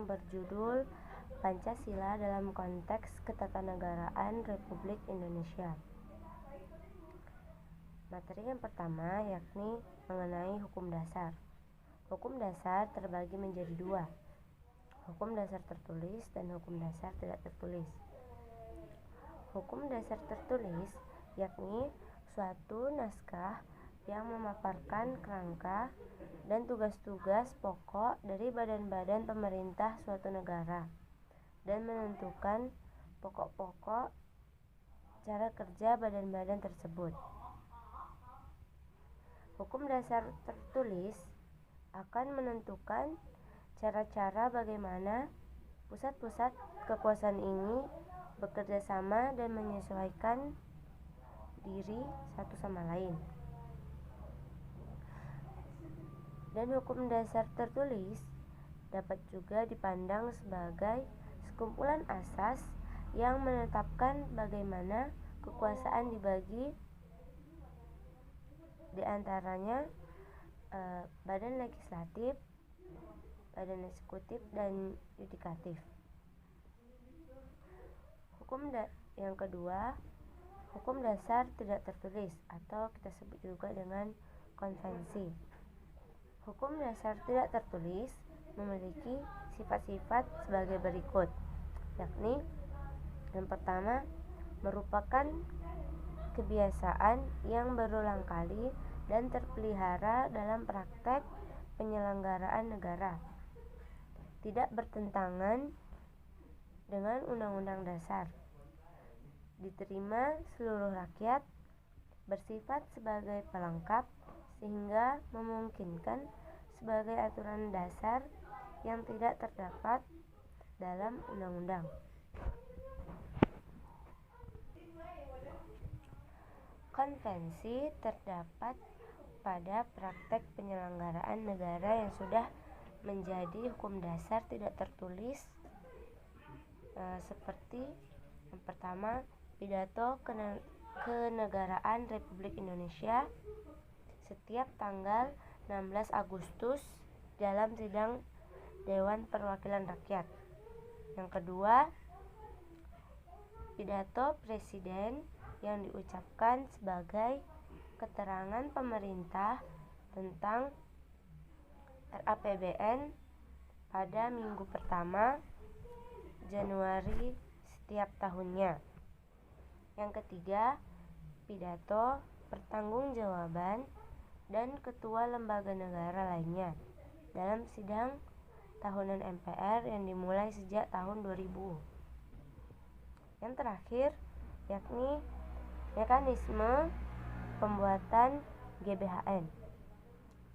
berjudul Pancasila dalam konteks ketatanegaraan Republik Indonesia. Materi yang pertama yakni mengenai hukum dasar. Hukum dasar terbagi menjadi dua, hukum dasar tertulis dan hukum dasar tidak tertulis. Hukum dasar tertulis yakni suatu naskah yang memaparkan kerangka dan tugas-tugas pokok dari badan-badan pemerintah suatu negara dan menentukan pokok-pokok cara kerja badan-badan tersebut. Hukum dasar tertulis akan menentukan cara-cara bagaimana pusat-pusat kekuasaan ini bekerja sama dan menyesuaikan diri satu sama lain. Dan hukum dasar tertulis dapat juga dipandang sebagai sekumpulan asas yang menetapkan bagaimana kekuasaan dibagi di antaranya badan legislatif, badan eksekutif, dan yudikatif. Yang kedua, hukum dasar tidak tertulis atau kita sebut juga dengan konvensi. Hukum dasar tidak tertulis memiliki sifat-sifat sebagai berikut, yakni yang pertama merupakan kebiasaan yang berulang kali dan terpelihara dalam praktek penyelenggaraan negara, tidak bertentangan dengan undang-undang dasar, diterima seluruh rakyat, bersifat sebagai pelengkap sehingga memungkinkan sebagai aturan dasar yang tidak terdapat dalam undang-undang. Konvensi terdapat pada praktek penyelenggaraan negara yang sudah menjadi hukum dasar tidak tertulis, seperti yang pertama pidato kenegaraan Republik Indonesia setiap tanggal 16 Agustus dalam sidang Dewan Perwakilan Rakyat. Yang kedua, pidato Presiden yang diucapkan sebagai keterangan pemerintah tentang RAPBN pada minggu pertama Januari setiap tahunnya. Yang ketiga, pidato pertanggungjawaban dan ketua lembaga negara lainnya dalam sidang tahunan MPR yang dimulai sejak tahun 2000. Yang terakhir yakni mekanisme pembuatan GBHN.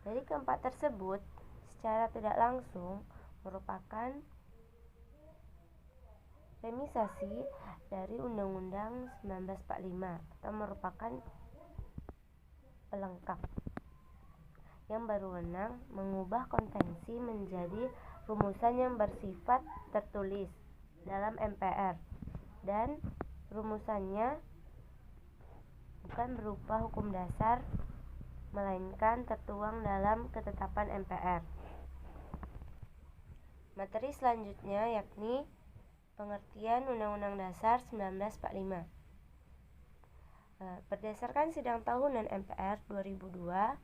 Dari keempat tersebut secara tidak langsung merupakan remisasi dari Undang-Undang 1945 atau merupakan pelengkap yang berwenang mengubah konvensi menjadi rumusan yang bersifat tertulis dalam MPR, dan rumusannya bukan berupa hukum dasar melainkan tertuang dalam ketetapan MPR. Materi selanjutnya yakni pengertian Undang-Undang Dasar 1945. Berdasarkan sidang tahunan MPR 2002,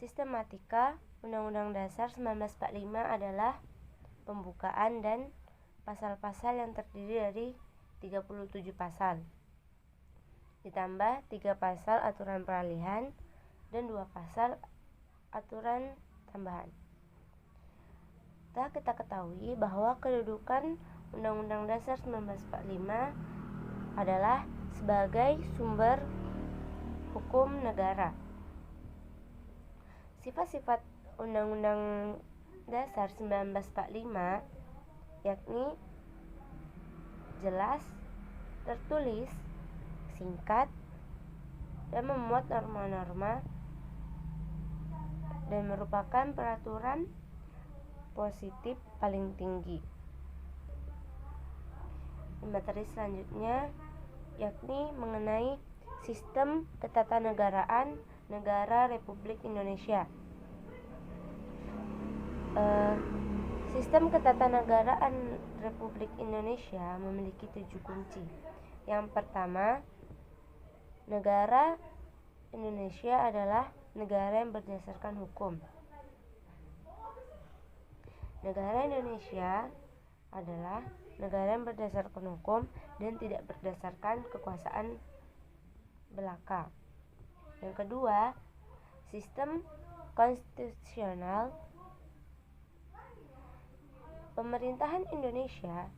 sistematika Undang-Undang Dasar 1945 adalah pembukaan dan pasal-pasal yang terdiri dari 37 pasal, ditambah 3 pasal aturan peralihan dan 2 pasal aturan tambahan. Kita ketahui bahwa kedudukan Undang-Undang Dasar 1945 adalah sebagai sumber hukum negara. Sifat-sifat Undang-Undang Dasar 1945 yakni jelas, tertulis, singkat, dan memuat norma-norma dan merupakan peraturan positif paling tinggi. Materi selanjutnya yakni mengenai sistem ketatanegaraan negara Republik Indonesia. Sistem ketatanegaraan Republik Indonesia memiliki 7 kunci. Yang pertama, negara Indonesia adalah negara yang berdasarkan hukum. Negara Indonesia adalah negara yang berdasarkan hukum dan tidak berdasarkan kekuasaan belaka. Yang kedua, sistem konstitusional. Pemerintahan Indonesia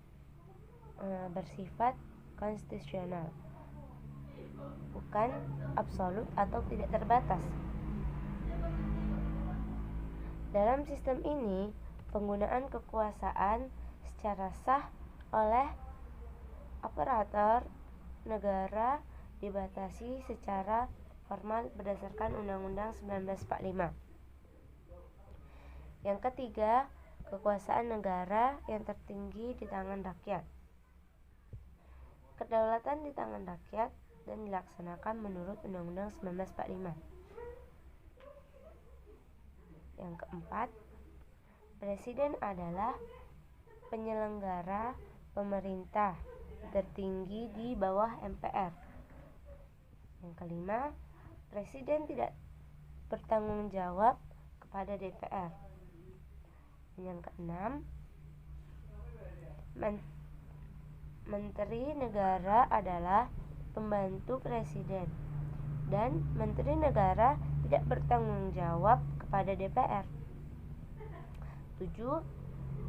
bersifat konstitusional, bukan absolut atau tidak terbatas. Dalam sistem ini, penggunaan kekuasaan secara sah oleh aparatur negara dibatasi secara formal berdasarkan Undang-Undang 1945. Yang ketiga, kekuasaan negara yang tertinggi di tangan rakyat. Kedaulatan di tangan rakyat dan dilaksanakan menurut Undang-Undang 1945. Yang keempat, Presiden adalah penyelenggara pemerintah tertinggi di bawah MPR. Yang kelima, Presiden tidak bertanggung jawab kepada DPR. Yang keenam, Menteri Negara adalah pembantu Presiden dan Menteri Negara tidak bertanggung jawab kepada DPR. 7.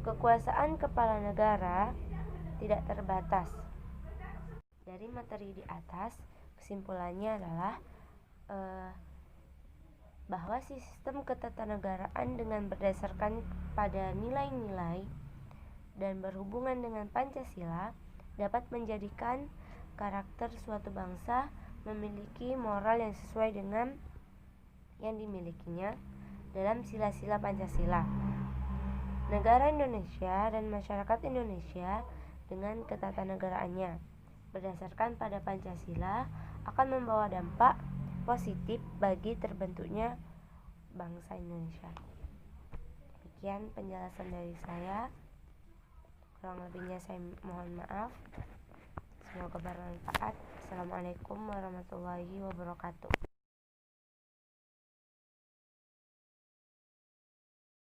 Kekuasaan kepala negara tidak terbatas. Dari materi di atas, kesimpulannya adalah bahwa sistem ketatanegaraan dengan berdasarkan pada nilai-nilai dan berhubungan dengan Pancasila dapat menjadikan karakter suatu bangsa memiliki moral yang sesuai dengan yang dimilikinya dalam sila-sila Pancasila. Negara Indonesia dan masyarakat Indonesia dengan ketatanegaraannya berdasarkan pada Pancasila akan membawa dampak positif bagi terbentuknya bangsa Indonesia. Demikian penjelasan dari saya. Kurang lebihnya saya mohon maaf. Semoga bermanfaat. Assalamualaikum warahmatullahi wabarakatuh.